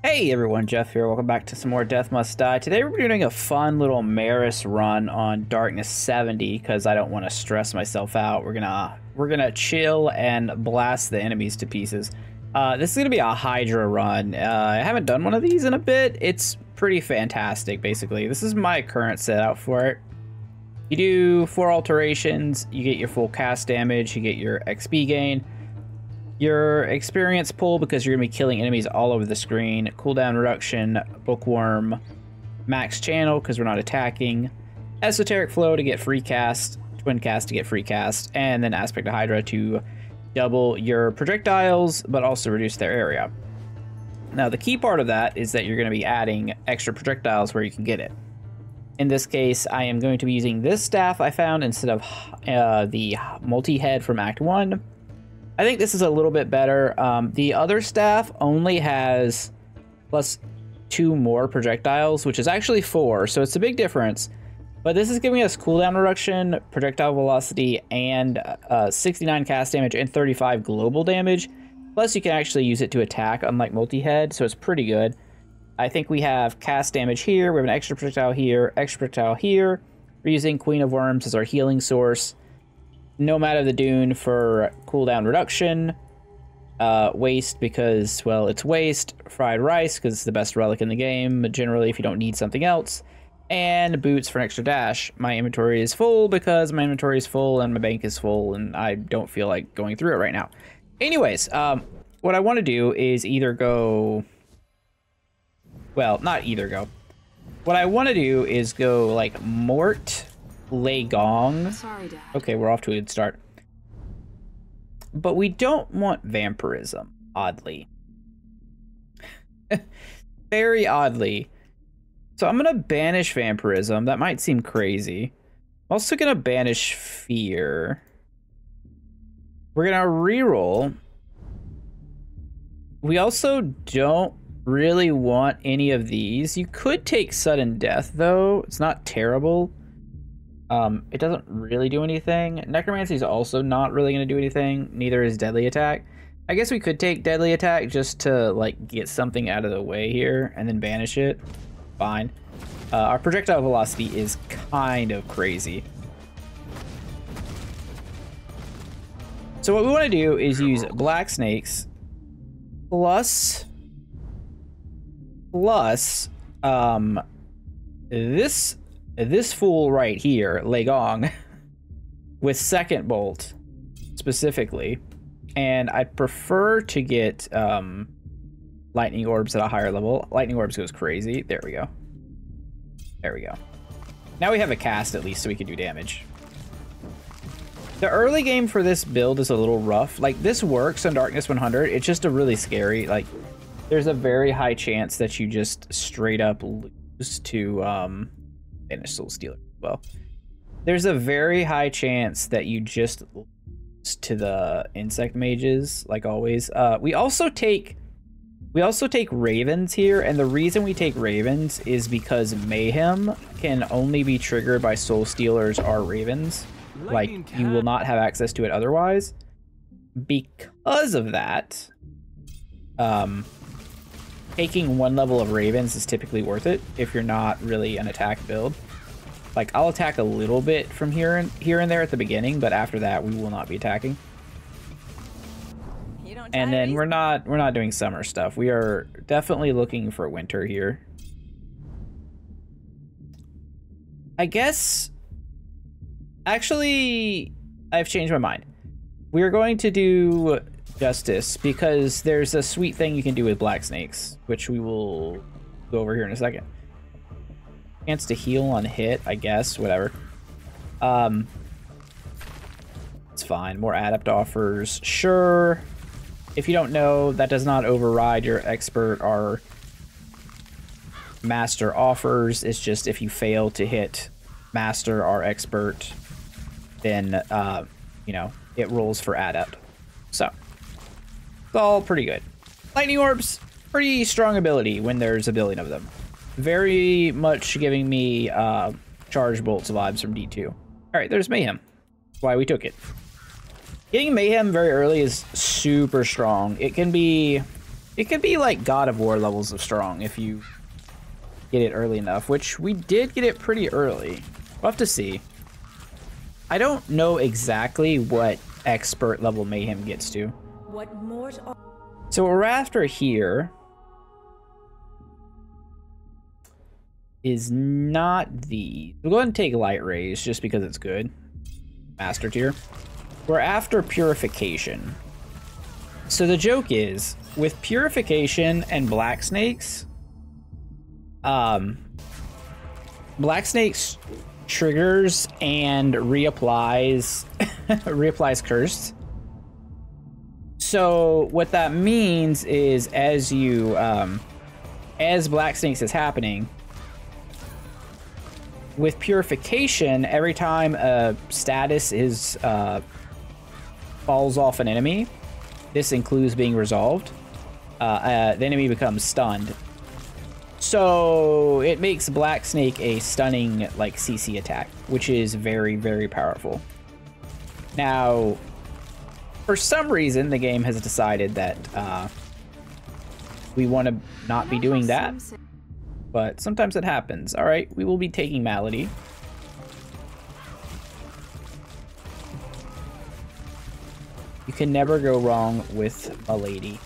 Hey everyone, Jeff here. Welcome back to some more Death Must Die. Today we're doing a fun little Merris run on Darkness 70 because I don't want to stress myself out. We're gonna chill and blast the enemies to pieces. This is gonna be a Hydra run. I haven't done one of these in a bit. It's pretty fantastic, basically. This is my current setup for it. You do 4 alterations, you get your full cast damage, you get your XP gain. Your experience pool, because you're going to be killing enemies all over the screen. Cooldown reduction, bookworm, max channel, because we're not attacking. Esoteric flow to get free cast, twin cast to get free cast, and then aspect of Hydra to double your projectiles, but also reduce their area. Now, the key part of that is that you're going to be adding extra projectiles where you can get it. In this case, I am going to be using this staff I found instead of the multi-head from Act 1. I think this is a little bit better. The other staff only has plus 2 more projectiles, which is actually 4, so it's a big difference. But this is giving us cooldown reduction, projectile velocity, and 69 cast damage and 35 global damage. Plus, you can actually use it to attack, unlike multi-head, so it's pretty good. I think we have cast damage here, we have an extra projectile here, extra projectile here. We're using Queen of Worms as our healing source. Nomad of the Dune for cooldown reduction. Waste because, well, it's waste. Fried rice because it's the best relic in the game, generally if you don't need something else. And boots for an extra dash. My inventory is full because my inventory is full and my bank is full and I don't feel like going through it right now. Anyways, what I want to do is either go... Well, not either go. What I want to do is go like Mort... Legong. Sorry, Dad. Okay, we're off to a good start. But we don't want vampirism, oddly. Very oddly. So I'm gonna banish vampirism. That might seem crazy. I'm also gonna banish fear. We're gonna reroll. We also don't really want any of these. You could take sudden death, though. It's not terrible. It doesn't really do anything. Necromancy is also not really going to do anything. Neither is Deadly Attack. I guess we could take Deadly Attack just to, like, get something out of the way here and then banish it. Fine. Our projectile velocity is kind of crazy. So what we want to do is use Black Snakes plus this fool right here, Legong, with second bolt specifically, and I prefer to get lightning orbs at a higher level. Lightning orbs goes crazy. There we go. There we go. Now we have a cast at least so we can do damage. The early game for this build is a little rough. Like, this works on Darkness 100. It's just a really scary, like, there's a very high chance that you just straight up lose to Banish Soul Stealer as well. There's a very high chance that you just lose to the insect mages, like always. We also take ravens here, and the reason we take ravens is because mayhem can only be triggered by soul stealers or ravens. Like, you will not have access to it otherwise. Because of that, taking 1 level of ravens is typically worth it if you're not really an attack build. Like, I'll attack a little bit from here and there at the beginning, but after that we will not be attacking. And then we're not doing summer stuff. We are definitely looking for winter here. I guess actually I've changed my mind. We're going to do Justice because there's a sweet thing you can do with Black Snakes, which we will go over here in a second. Chance to heal on hit, I guess, whatever. It's fine. More adept offers, sure. If you don't know, that does not override your expert or master offers. It's just if you fail to hit master or expert, then you know, it rolls for adept. So it's all pretty good. Lightning orbs, pretty strong ability when there's a billion of them. Very much giving me charge bolts vibes from D2. All right, there's mayhem. That's why we took it. Getting mayhem very early is super strong. It can be It could be like God of War levels of strong if you get it early enough, which we did get it pretty early. We'll have to see. I don't know exactly what expert level Mayhem gets to. So what we're after here is not the... We'll go ahead and take Light Rays just because it's good. Master tier. We're after Purification. So the joke is, with Purification and Black Snakes, Black Snakes triggers and reapplies reapplies Cursed. So what that means is as you as Black Snakes is happening, with Purification, every time a status is falls off an enemy, this includes being resolved, the enemy becomes stunned. So it makes Black Snake a stunning like CC attack, which is very, very powerful. Now, for some reason, the game has decided that we want to not be doing that, but sometimes it happens. All right, we will be taking Malady. You can never go wrong with a lady.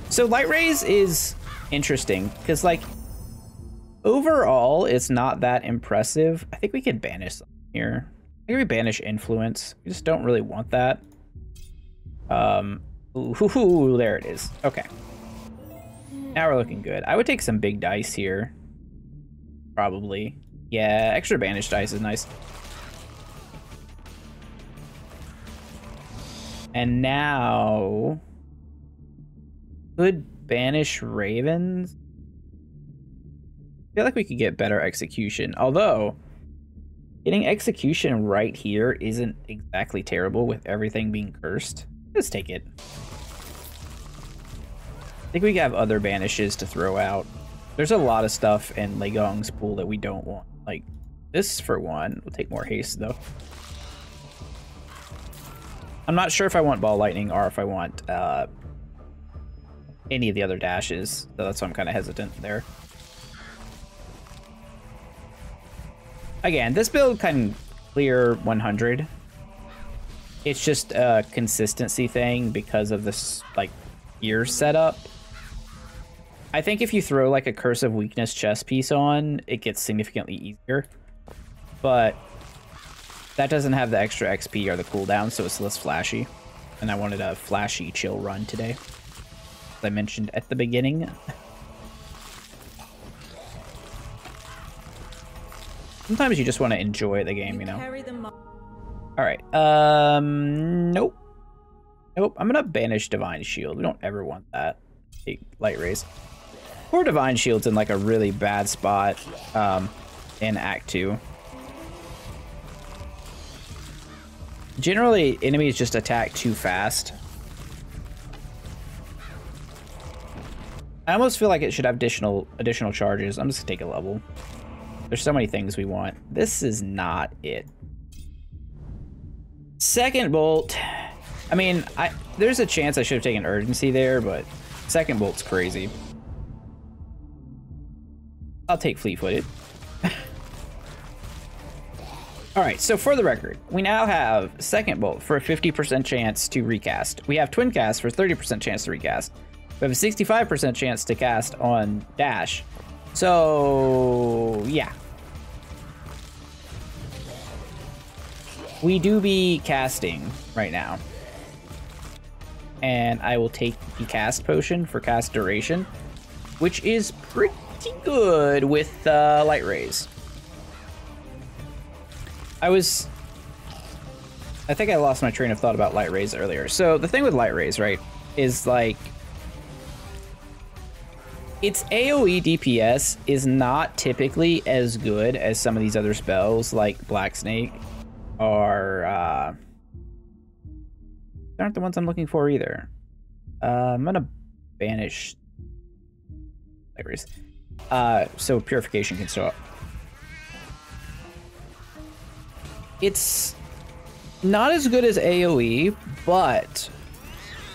So Light Rays is interesting because, like, overall, it's not that impressive. I think we could banish something here. I think we banish Influence. We just don't really want that. Ooh, there it is. Okay. Now we're looking good. I would take some big dice here. Probably. Yeah, extra banish dice is nice. And now... Could banish Ravens? I feel like we could get better execution. Although, getting execution right here isn't exactly terrible with everything being cursed. Let's take it. I think we have other banishes to throw out. There's a lot of stuff in Legong's pool that we don't want. Like, this for one. We'll take more haste, though. I'm not sure if I want Ball Lightning or if I want any of the other dashes, so that's why I'm kind of hesitant there. Again, this build can clear 100. It's just a consistency thing because of this, like, gear setup. I think if you throw, like, a Curse of Weakness chest piece on, it gets significantly easier. But that doesn't have the extra XP or the cooldown, so it's less flashy. And I wanted a flashy chill run today, as I mentioned at the beginning. Sometimes you just want to enjoy the game, you know? Alright, nope. Nope, I'm gonna banish Divine Shield. We don't ever want that. Take Light Rays. Poor Divine Shield's in like a really bad spot in Act 2. Generally, enemies just attack too fast. I almost feel like it should have additional charges. I'm just gonna take a level. There's so many things we want. This is not it. Second Bolt. I mean, there's a chance I should have taken Urgency there, but Second Bolt's crazy. I'll take Fleet-Footed. Alright, so for the record, we now have Second Bolt for a 50% chance to recast. We have Twin Cast for a 30% chance to recast. We have a 65% chance to cast on Dash. So, yeah. We do be casting right now. And I will take the Cast Potion for cast duration, which is pretty good with Light Rays. I think I lost my train of thought about Light Rays earlier. So the thing with Light Rays, right, is like, its AoE DPS is not typically as good as some of these other spells like Black Snake or aren't the ones I'm looking for either. I'm gonna banish Light Rays so Purification can show up. It's Not as good as AoE, but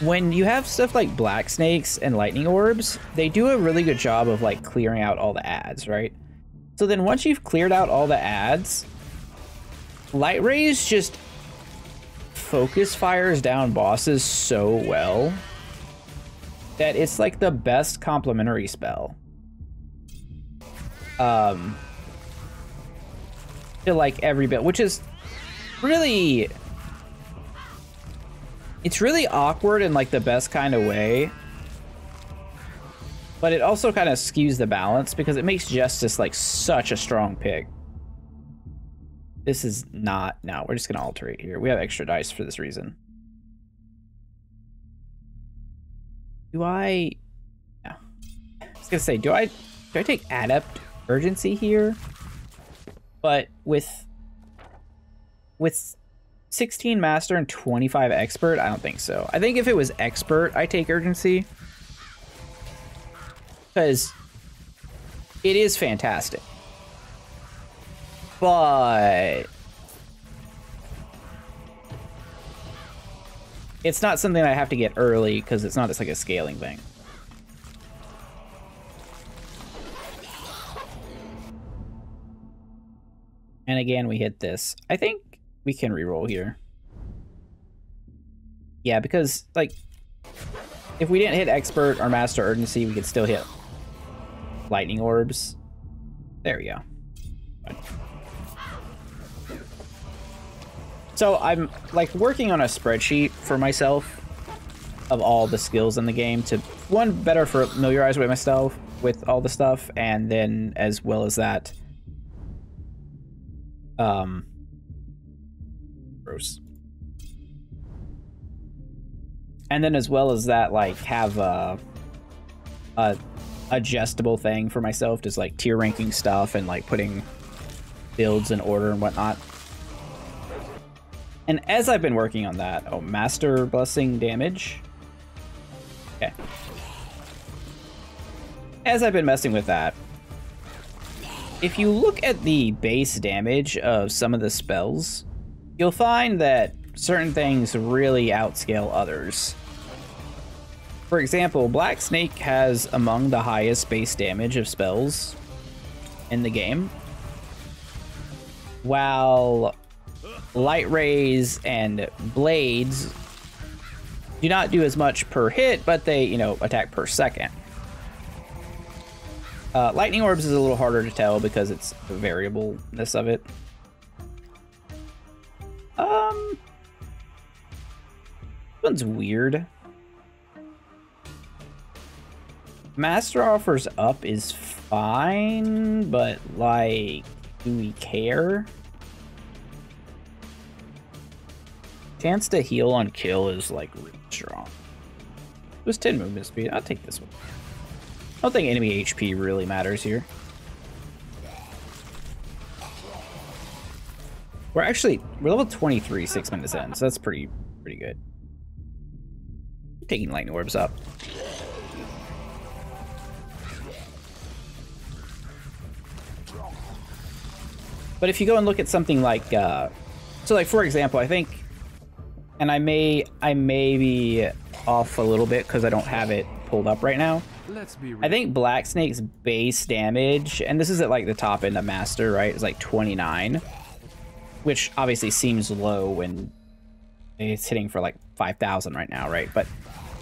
when you have stuff like black snakes and lightning orbs, they do a really good job of like clearing out all the ads, right? So then once you've cleared out all the ads, light rays just focus fires down bosses so well that it's like the best complementary spell. To like every bit, which is really, it's really awkward in like the best kind of way, but it also kind of skews the balance because it makes Justice like such a strong pick. This is not, no, we're just gonna alterate here. We have extra dice for this reason. No. I was gonna say, do I take Adept Urgency here? But with 16 Master and 25 Expert, I don't think so. I think if it was Expert, I take Urgency. Because it is fantastic. But it's not something I have to get early because it's not just like a scaling thing. And again, we hit this. I think we can reroll here. Yeah, because like if we didn't hit Expert or Master Urgency, we could still hit Lightning Orbs. There we go. So I'm like working on a spreadsheet for myself of all the skills in the game to, one, better familiarize with myself with all the stuff, and then as well as that, gross. And then as well as that, like have a adjustable thing for myself, just like tier ranking stuff and like putting builds in order and whatnot. And as I've been working on that, oh, Master Blessing damage. Okay. As I've been messing with that, if you look at the base damage of some of the spells, you'll find that certain things really outscale others. For example, Black Snake has among the highest base damage of spells in the game, while Light Rays and Blades do not do as much per hit, but they, you know, attack per second. Lightning Orbs is a little harder to tell because it's the variableness of it. This one's weird. Master Offers Up is fine, but like, do we care? Chance to heal on kill is like really strong. It was 10 movement speed. I'll take this one. I don't think enemy HP really matters here. We're level 23 6 minutes in, so that's pretty good. I'm taking Lightning Orbs up. But if you go and look at something like, so like for example, I think, and I may be off a little bit because I don't have it pulled up right now. I think Black Snake's base damage, and this is at like the top end of Master, right? It's like 29, which obviously seems low when it's hitting for like 5,000 right now, right? But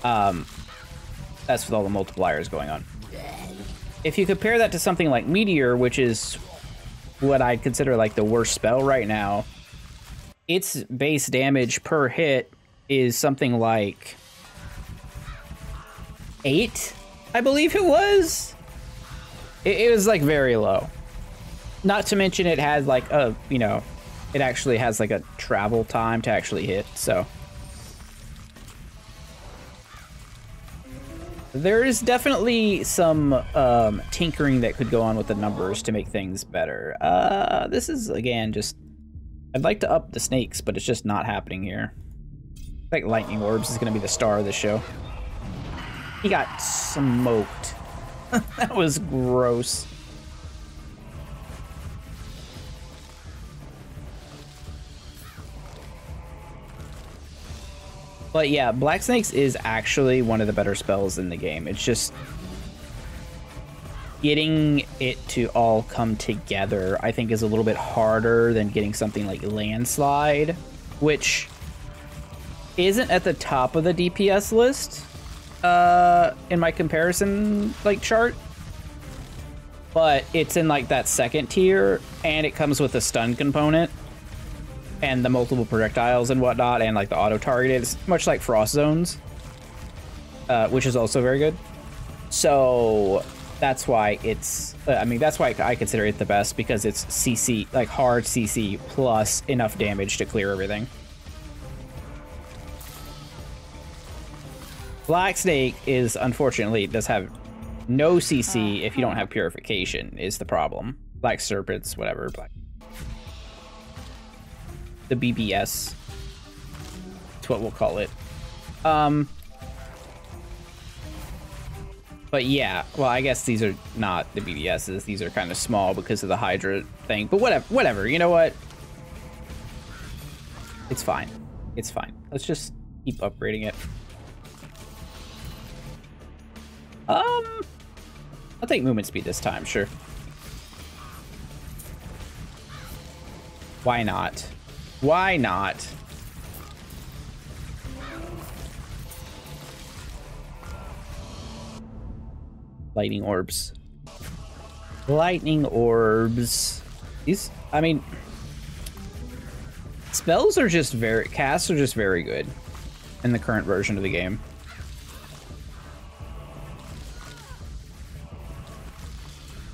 that's with all the multipliers going on. If you compare that to something like Meteor, which is what I'd consider like the worst spell right now, its base damage per hit is something like 8, I believe it was. It was like very low. Not to mention it has like a, you know, it actually has like a travel time to actually hit, so. There is definitely some tinkering that could go on with the numbers to make things better. This is, again, just, I'd like to up the snakes, but it's just not happening here. I think Lightning Orbs is going to be the star of the show. He got smoked. That was gross. But yeah, Black Snakes is actually one of the better spells in the game. It's just getting it to all come together, I think, is a little bit harder than getting something like Landslide, which isn't at the top of the DPS list in my comparison like chart, but it's in like that second tier, and it comes with a stun component and the multiple projectiles and whatnot, and like the auto targeted. It's much like Frost Zones, which is also very good. So that's why it's, I mean, that's why I consider it the best, because it's CC, like hard CC plus enough damage to clear everything. Black Snake is, unfortunately, does have no CC if you don't have Purification, is the problem. Black Serpents, whatever. The BBS. That's what we'll call it. But yeah, well, I guess these are not the BBSs. These are kind of small because of the Hydra thing. But whatever. You know what? It's fine. It's fine. Let's just keep upgrading it. I'll take movement speed this time, sure. Why not? Why not? Lightning orbs. Lightning orbs. These, I mean, spells are just casts are just very good in the current version of the game.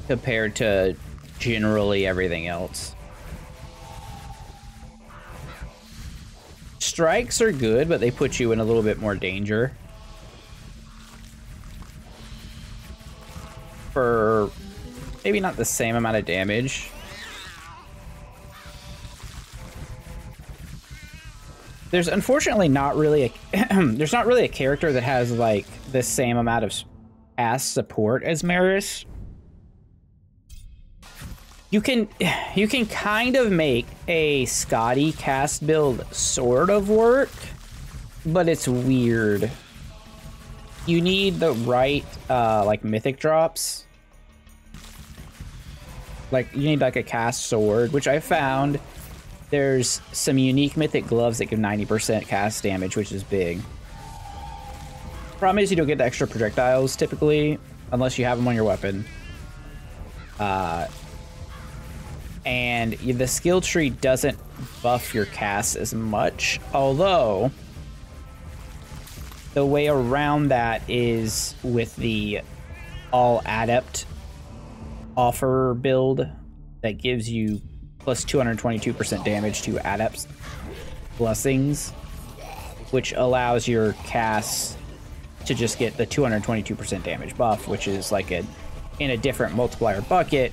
Compared to generally everything else. Strikes are good, but they put you in a little bit more danger. For maybe not the same amount of damage. There's unfortunately not really a there's not really a character that has like the same amount of cast support as Merris. You can kind of make a Scotty cast build sort of work, but it's weird. You need the right like mythic drops. Like you need like a cast sword, which I found. There's some unique mythic gloves that give 90% cast damage, which is big. Problem is you don't get the extra projectiles typically, unless you have them on your weapon. And the skill tree doesn't buff your cast as much, although the way around that is with the all adept offer build that gives you plus 222% damage to adepts blessings, which allows your cast to just get the 222% damage buff, which is like in a different multiplier bucket.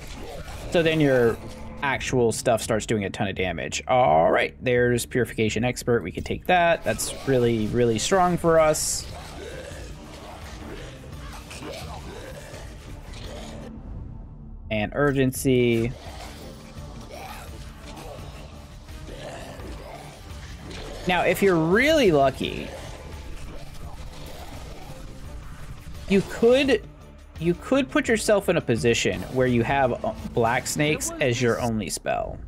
So then your actual stuff starts doing a ton of damage. All right, there's Purification Expert. We can take that. That's really, really strong for us. And Urgency. Now, if you're really lucky, you could put yourself in a position where you have Black Snakes as your only spell.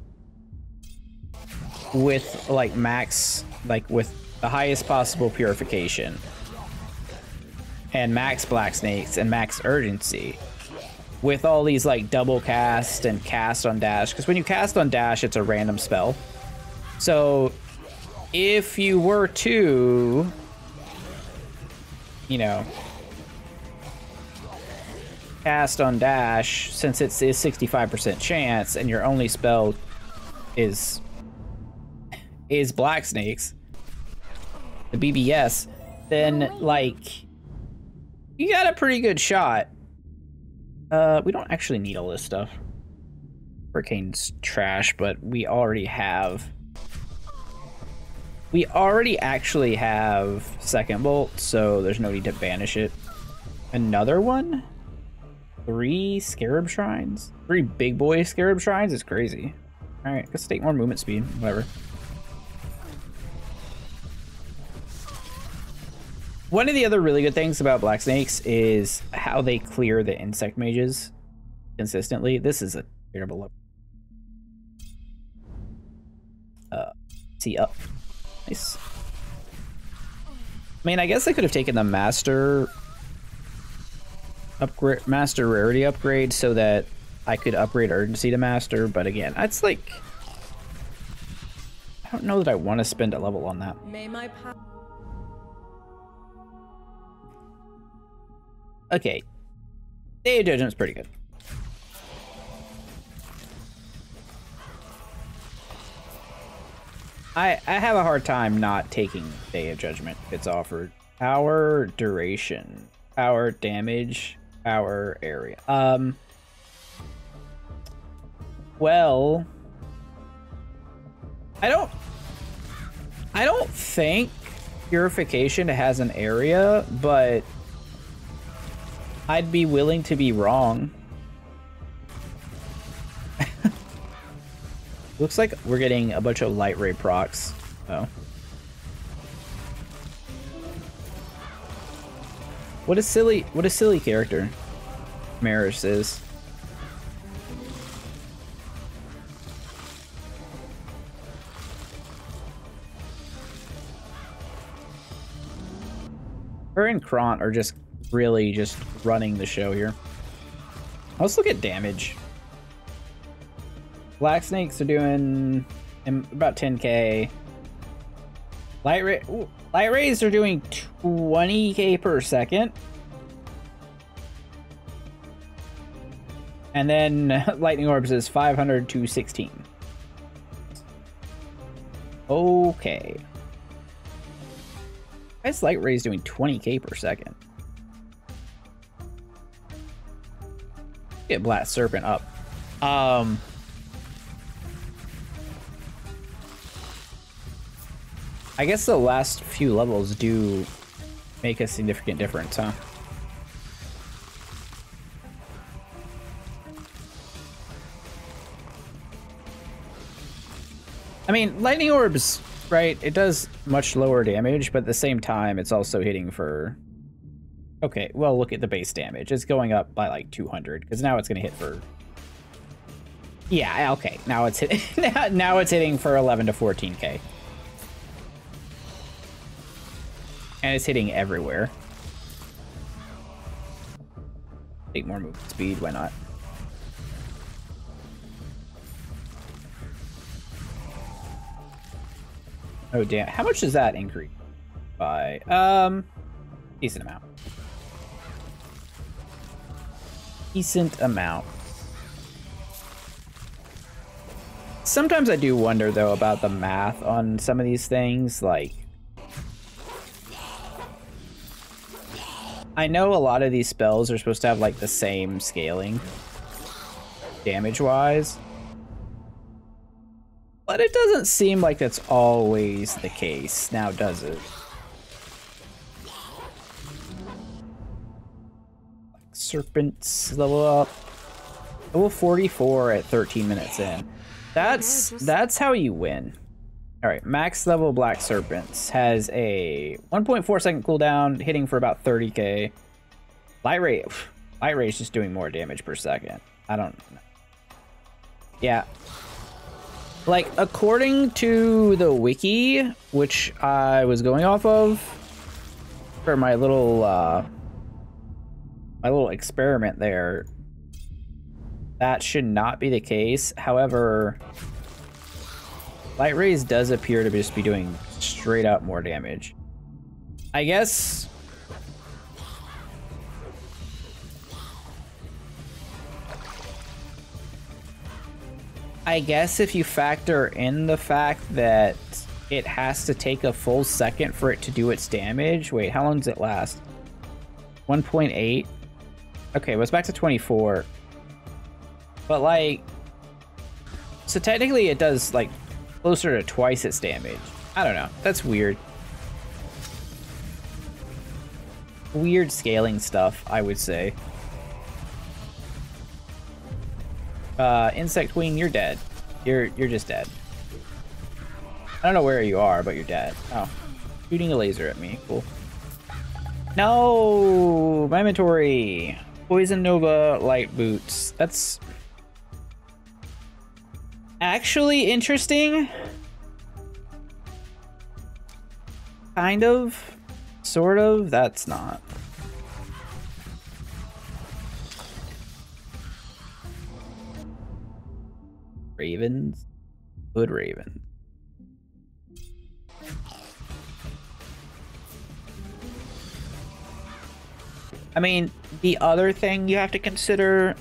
With like max, like with the highest possible purification. And max Black Snakes and max Urgency. With all these like double cast and cast on dash. Because when you cast on dash, it's a random spell. So if you were to, you know, cast on dash, since it's a 65% chance and your only spell is Black Snakes, the BBS, then like you got a pretty good shot. We don't actually need all this stuff. Hurricane's trash, but we already actually have Second Bolt, so there's no need to banish it. Another one? 3 Scarab Shrines? 3 big boy Scarab Shrines is crazy. Alright, let's take more movement speed, whatever. One of the other really good things about black snakes is how they clear the insect mages consistently. This is a terrible look. See up. Nice. I mean, I guess I could have taken the master upgrade, master rarity upgrade, so that I could upgrade urgency to master. But again, that's like, I don't know that I want to spend a level on that. Okay, Day of Judgment's pretty good. I have a hard time not taking Day of Judgment if it's offered. Power, duration, power, damage, power, area. Well, I don't think Purification has an area, but I'd be willing to be wrong. Looks like we're getting a bunch of light ray procs. Oh. What a silly character Merris is. Her and Kront are just really just running the show here. Let's look at damage. Black snakes are doing about 10k. Light rays are doing 20k per second. And then lightning orbs is 500 to 16. Okay. Why is light rays doing 20k per second? Get Black Serpent up. I guess the last few levels do make a significant difference, huh? I mean, lightning orbs, right? It does much lower damage, but at the same time, it's also hitting for... Okay, well, look at the base damage. It's going up by like 200, because now it's going to hit for... Yeah, okay. Now it's hitting. Now it's hitting for 11 to 14k. And it's hitting everywhere. Take more movement speed, why not? Oh damn, how much does that increase by? Decent amount. Decent amount. Sometimes I do wonder though about the math on some of these things, like I know a lot of these spells are supposed to have like the same scaling damage-wise, but it doesn't seem like that's always the case now, does it? Serpents level up. Level 44 at 13 minutes in. That's how you win. Alright, max level Black Serpents has a 1.4 second cooldown, hitting for about 30k. Light Ray is just doing more damage per second. I don't know. Yeah. Like, according to the wiki, which I was going off of for my little experiment there, that should not be the case. However, Light Rays does appear to just be doing straight up more damage. I guess... if you factor in the fact that it has to take a full second for it to do its damage... Wait, how long does it last? 1.8? Okay, well, it's back to 24. But, like... So technically it does, like, closer to twice its damage. I don't know. That's weird. Weird scaling stuff, I would say. Insect Queen, you're dead. You're just dead. I don't know where you are, but you're dead. Oh. Shooting a laser at me. Cool. No, my inventory. Poison Nova light boots. That's actually interesting. Kind of, sort of. That's not. Ravens, hood raven. I mean, the other thing you have to consider,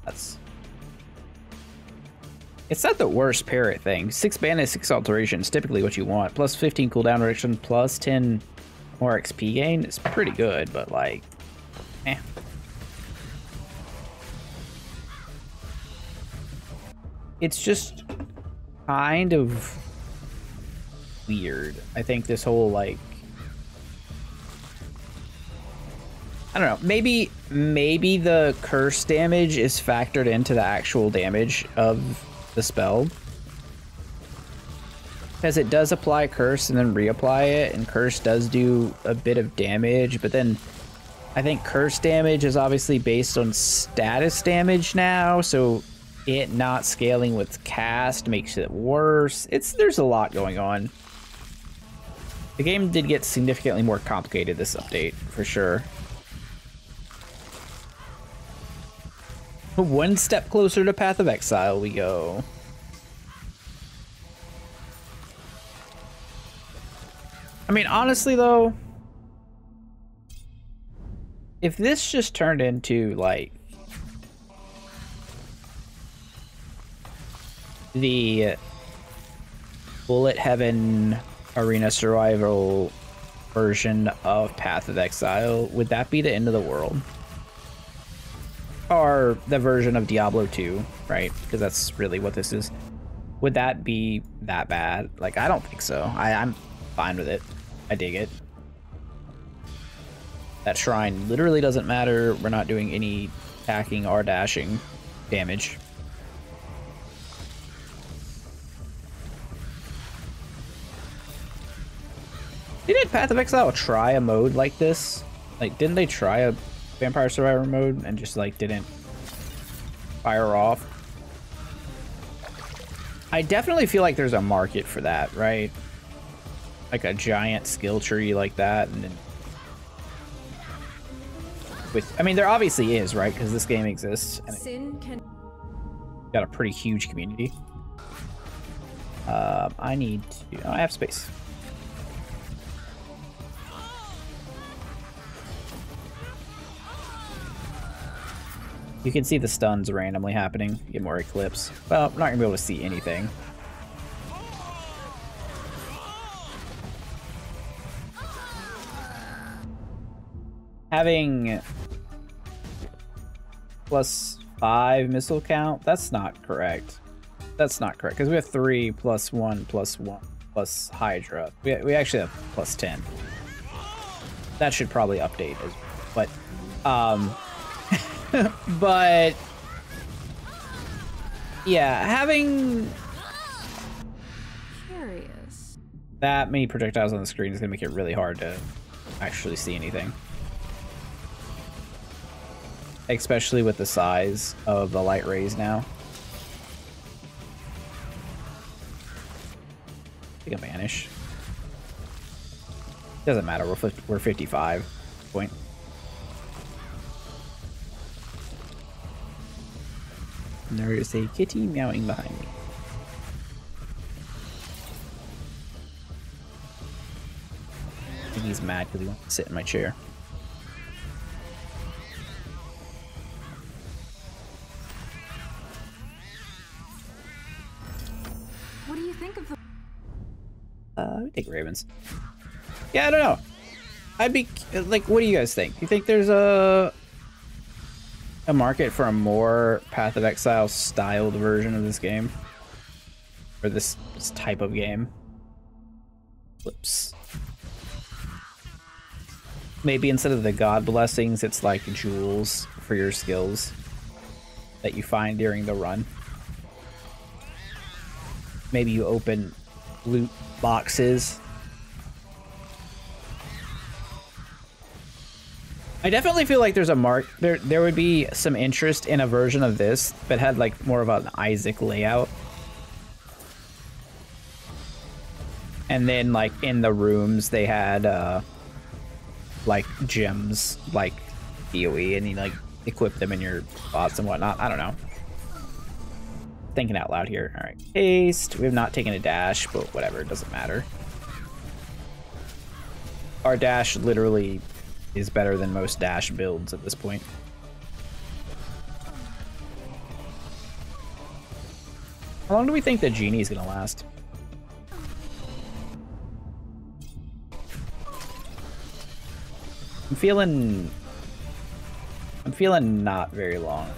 it's not the worst parrot thing. 6 bandit, 6 alteration is typically what you want. Plus 15 cooldown reduction, plus 10 more XP gain. It's pretty good, but like, eh. It's just kind of weird. I think this whole like, I don't know, maybe the curse damage is factored into the actual damage of the spell, because it does apply curse and then reapply it, and curse does do a bit of damage, but then I think curse damage is obviously based on status damage now, so it not scaling with cast makes it worse. There's a lot going on. The game did get significantly more complicated this update, for sure. One step closer to Path of Exile we go. I mean, honestly though, if this just turned into like the Bullet Heaven Arena Survival version of Path of Exile, would that be the end of the world? Or the version of Diablo 2, right? Because that's really what this is. Would that be that bad? Like, I don't think so. I'm fine with it. I dig it. That shrine literally doesn't matter. We're not doing any attacking or dashing damage. Didn't Path of Exile try a mode like this? Like, didn't they try a Vampire Survivor mode and just like didn't fire off? I definitely feel like there's a market for that, right? Like a giant skill tree like that, and then with, I mean, there obviously is, right? Because this game exists and got a pretty huge community. I need to, oh, I have space. You can see the stuns randomly happening. Get more eclipse. Well, I'm not gonna be able to see anything. Having +5 missile count, that's not correct. That's not correct, because we have 3 +1 +1 plus Hydra. We actually have +10. That should probably update as well. But but yeah, having that many projectiles on the screen is gonna make it really hard to actually see anything, especially with the size of the light rays now. I think I vanish. Doesn't matter. We're 55 point. And there is a kitty meowing behind me. I think he's mad because he wants to sit in my chair. What do you think of the... We take Ravens. Yeah, I don't know. I'd be like, what do you guys think? You think there's a market for a more Path of Exile styled version of this game, or this type of game? Whoops. Maybe instead of the god blessings, it's like jewels for your skills that you find during the run. Maybe you open loot boxes. I definitely feel like there's a there would be some interest in a version of this that had like more of an Isaac layout. And then like in the rooms they had like gems like DOE, and you like equip them in your spots and whatnot. I don't know. Thinking out loud here. All right, haste. We have not taken a dash, but whatever, it doesn't matter. Our dash literally is better than most dash builds at this point. How long do we think the genie is gonna last? I'm feeling not very long.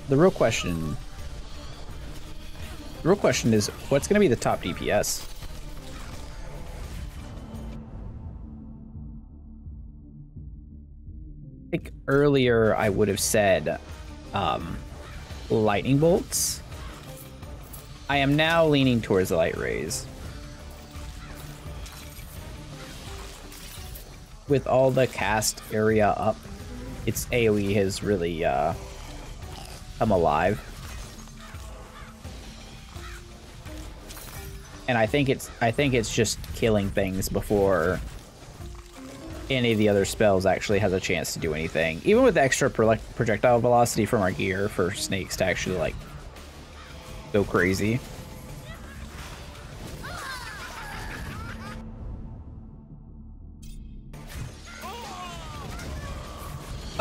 The real question is, what's going to be the top DPS? I think earlier I would have said lightning bolts. I am now leaning towards the light rays. With all the cast area up, its AoE has really come alive. And I think it's just killing things before any of the other spells actually has a chance to do anything. Even with the extra projectile velocity from our gear for snakes to actually like go crazy.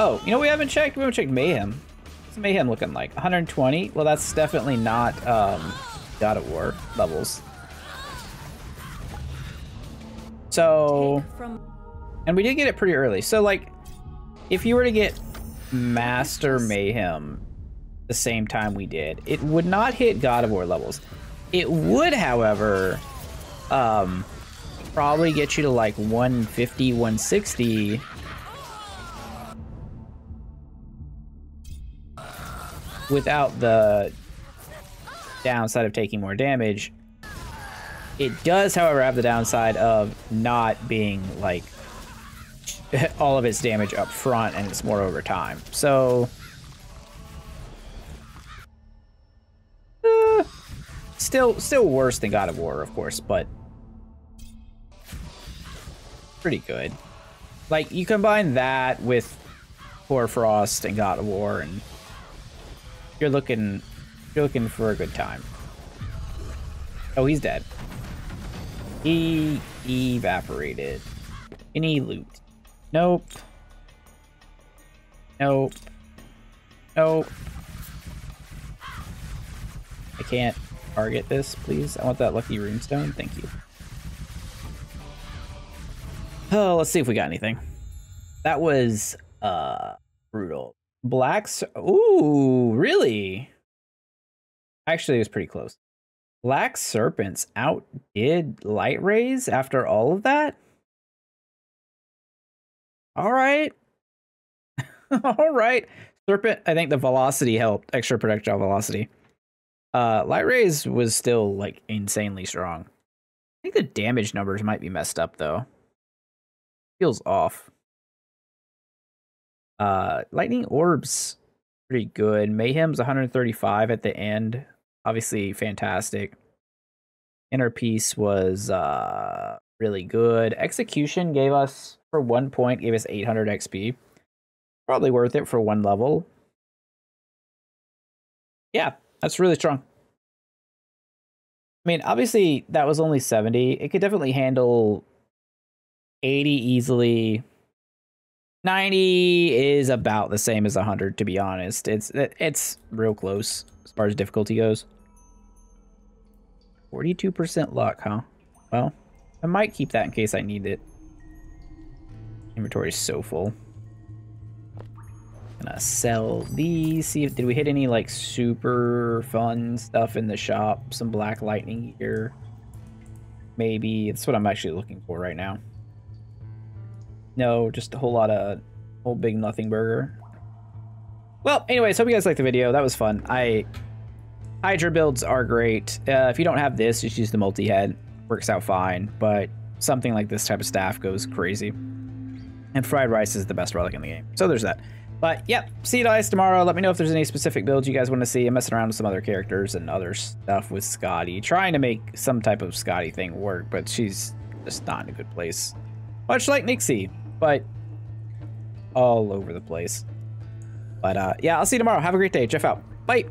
Oh, you know, we haven't checked Mayhem. What's Mayhem looking like? 120? Well, that's definitely not God of War levels. So, and we did get it pretty early. So, like, if you were to get Master Mayhem the same time we did, it would not hit God of War levels. It would, however, probably get you to like 150, 160. Without the downside of taking more damage. It does, however, have the downside of not being like all of its damage up front, and it's more over time. So still worse than God of War, of course, but pretty good. Like, you combine that with Hoarfrost and God of War, and you're looking for a good time. Oh, he's dead. He evaporated. Any loot? Nope. Nope. Nope. I can't target this, please. I want that lucky runestone. Thank you. Oh, let's see if we got anything. That was brutal. Blacks. Ooh, really? Actually, it was pretty close. Black Serpents outdid Light Rays after all of that? All right. All right. Serpent, I think the velocity helped. Extra projectile velocity. Light Rays was still, like, insanely strong. I think the damage numbers might be messed up, though. Feels off. Lightning Orbs, pretty good. Mayhem's 135 at the end. Obviously fantastic. Inner Peace was really good. Execution gave us, for 1 point, gave us 800 XP. Probably worth it for 1 level. Yeah, that's really strong. I mean, obviously, that was only 70. It could definitely handle 80 easily. 90 is about the same as 100, to be honest. It's real close as far as difficulty goes. 42% luck, huh? Well, I might keep that in case I need it. Inventory is so full. Gonna sell these. See if did we hit any like super fun stuff in the shop? Some black lightning gear. Maybe. That's what I'm actually looking for right now. No, just a whole big nothing burger. Well, anyways, hope you guys liked the video. That was fun. Hydra builds are great. If you don't have this, just use the multi-head. works out fine, but something like this type of staff goes crazy. And fried rice is the best relic in the game. So there's that. But, yep, see you guys tomorrow. Let me know if there's any specific builds you guys want to see. I'm messing around with some other characters and other stuff with Scotty. Trying to make some type of Scotty thing work, but she's just not in a good place. Much like Nixie, but all over the place. But, yeah, I'll see you tomorrow. Have a great day. Jeff out. Bye.